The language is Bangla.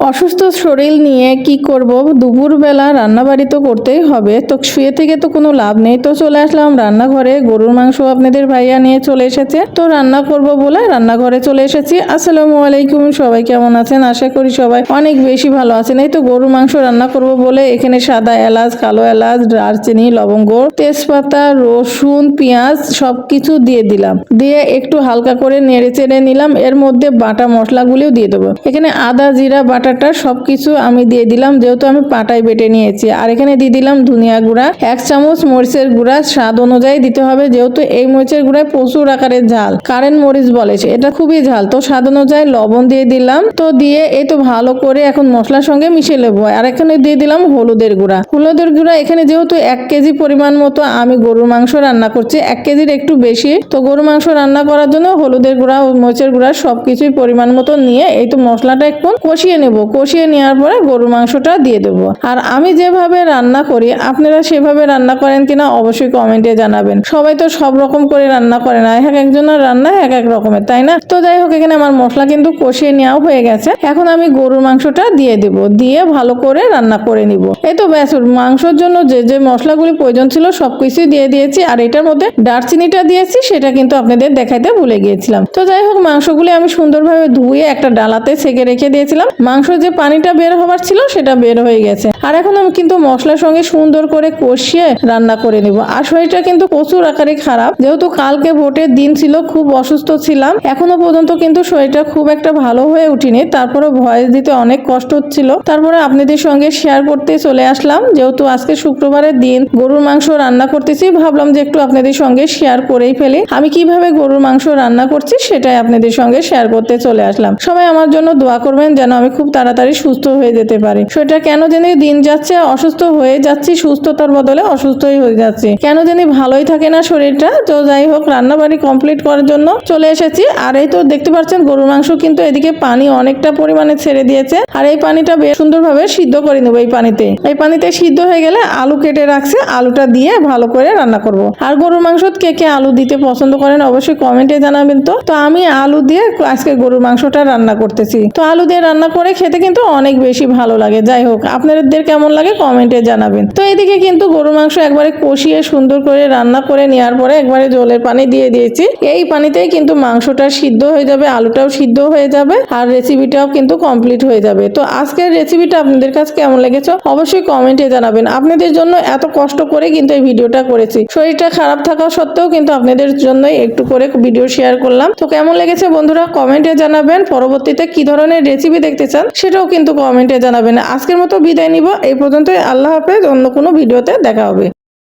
অসুস্থ শরীর নিয়ে কি করব, দুপুরবেলা রান্নাবাড়ি তো করতেই হবে, তো শুয়ে থেকে তো কোনো লাভ নেই। তো চলে আসলাম রান্নাঘরে, গরুর মাংস আপনাদের ভাইয়া নিয়ে চলে এসেছে, তো রান্না করব বলে রান্নাঘরে চলে এসেছি। আসসালামু আলাইকুম, সবাই কেমন আছেন? আশা করি সবাই অনেক বেশি ভালো আছেন। এই তো গরুর মাংস রান্না করব বলে এখানে সাদা এলাচ, কালো এলাচ, দারচিনি, লবঙ্গ, তেজপাতা, রসুন, পেঁয়াজ সবকিছু দিয়ে দিলাম। দিয়ে একটু হালকা করে নেড়ে চেড়ে নিলাম। এর মধ্যে বাটা মশলাগুলিও দিয়ে দেবো। এখানে আদা জিরা বাটাটা সবকিছু আমি দিয়ে দিলাম, যেহেতু আমি পাটায় বেটে নিয়েছি। আর এখানে দিয়ে দিলাম ধনিয়া গুঁড়া, 1 চামচ মরিচের গুঁড়া, স্বাদ অনুযায়ী দিতে হবে, যেহেতু এই মরিচের গুঁড়ায় প্রচুর আকারের ঝাল, কারেন্ট মরিচ বলে এটা খুবই ঝাল। তো স্বাদ অনুযায়ী লবণ দিয়ে দিলাম। তো দিয়ে এই তো ভালো করে এখন মশলার সঙ্গে মিশিয়ে নেবো। আর এখানে দিয়ে দিলাম হলুদের গুঁড়া। হলুদের গুঁড়া এখানে যেহেতু 1 কেজি পরিমাণ মতো আমি গরুর মাংস রান্না করছি, 1 কেজির একটু বেশি। তো গরুর মাংস রান্না করার জন্য হলুদের গুঁড়া ও মরিচের গুঁড়া সবকিছুই পরিমাণ মতো নিয়ে এই তো মশলাটা একটু কষিয়ে নেব। কষিয়ে নেওয়ার পরে গরুর মাংসটা দিয়ে দেবো। আর আমি যেভাবে রান্না করি আপনারা সেভাবে রান্না করেন কিনা অবশ্যই কমেন্টে জানাবেন। সবাই তো সব রকম করে রান্না করে না, এক একজনের রান্না এক এক রকমের, তাই না? তো যাই হোক, এখানে আমার মশলা কিন্তু কষিয়ে নেওয়া হয়ে গেছে। এখন আমি গরুর মাংসটা দিয়ে দেব, দিয়ে ভালো করে রান্না করে নিব। এই তো ব্যাস, মাংসের জন্য যে যে মশলাগুলি প্রয়োজন ছিল সবকিছুই দিয়ে দিয়েছি। আর এটার মধ্যে দারচিনিটা দিয়েছি, সেটা কিন্তু আপনাদের দেখাইতে ভুলে গিয়েছিলাম। তো যাই হোক, মাংসগুলি আমি সুন্দরভাবে ধুয়ে একটা ডালাতে ছেঁকে রেখে দিয়েছিলাম। মাংস যে পানিটা বের হবার ছিল সেটা বের হয়ে গেছে। আর এখন আমি কিন্তু মশলার সঙ্গে সুন্দর করে কষিয়ে রান্না করে নিব। আর শরীরটা কিন্তু প্রচুর আকারে খারাপ, যেহেতু কালকে ভোটের দিন ছিল, খুব অসুস্থ ছিলাম। এখনো পর্যন্ত কিন্তু শরীরটা খুব একটা ভালো হয়ে উঠিনি। তারপরে ভয়েস দিতে অনেক কষ্ট হচ্ছিল, তারপরে আপনাদের সঙ্গে শেয়ার করতে চলে আসলাম। যেহেতু আজকে শুক্রবারের দিন, গরুর মাংস রান্না করতেছি, ভাবলাম যে একটু আপনাদের সঙ্গে শেয়ার করেই ফেলি। আমি কিভাবে গরুর মাংস রান্না করছি সেটাই আপনাদের সঙ্গে শেয়ার করতে চলে আসলাম। সবাই আমার জন্য দোয়া করবেন যেন আমি খুব তাড়াতাড়ি সুস্থ হয়ে যেতে পারি। শরীরটা কেন জানি দিন যাচ্ছে অসুস্থ হয়ে যাচ্ছি, সুস্থতার বদলে অসুস্থই হয়ে যাচ্ছে, কেন জানি ভালোই থাকে না শরীরটা। তো যাই হোক, রান্না বাড়ি কমপ্লিট করার জন্য চলে এসেছি। আর এই তো দেখতে পাচ্ছেন গরুর মাংস কিন্তু এদিকে পানি অনেকটা পরিমাণে ছেড়ে দিয়েছে। আর এই পানিটা বেশ সুন্দরভাবে সিদ্ধ করে নেবো। এই পানিতে সিদ্ধ হয়ে গেলে আলু কেটে রাখছে, আলুটা দিয়ে ভালো করে রান্না করব। আর গরুর মাংস কে কে আলু দিতে পছন্দ করেন অবশ্যই কমেন্টে জানাবেন। তো আমি আলু দিয়ে আজকে গরুর মাংসটা রান্না করতেছি। তো আলু দিয়ে রান্না করে খেতে কিন্তু অনেক বেশি ভালো লাগে। যাই হোক, আপনাদের কেমন লাগে কমেন্টে জানাবেন। তো এদিকে কিন্তু গরুর মাংস একবারে কষিয়ে সুন্দর করে রান্না করে নেওয়ার পরে একবারে জলের পানি দিয়ে দিয়েছি। এই পানিতেই কিন্তু মাংসটা সিদ্ধ হয়ে যাবে, আলুটাও সিদ্ধ হয়ে যাবে, আর রেসিপিটাও কিন্তু কমপ্লিট হয়ে যাবে। তো আজকের রেসিপিটা আপনাদের কাছে কেমন লেগেছে অবশ্যই কমেন্টে জানাবেন। আপনাদের জন্য এত কষ্ট করে কিন্তু এই ভিডিওটা করেছি, শরীরটা খারাপ থাকা সত্ত্বেও কিন্তু আপনাদের জন্য একটু করে ভিডিও শেয়ার করলাম। তো কেমন লেগেছে বন্ধুরা কমেন্টে জানাবেন। পরবর্তীতে কি ধরনের রেসিপি দেখতে চান সেটাও কিন্তু কমেন্টে জানাবেন। আজকের মতো বিদায় নিব, এই পর্যন্তই। আল্লাহ হাফেজ, অন্য কোনো ভিডিওতে দেখা হবে।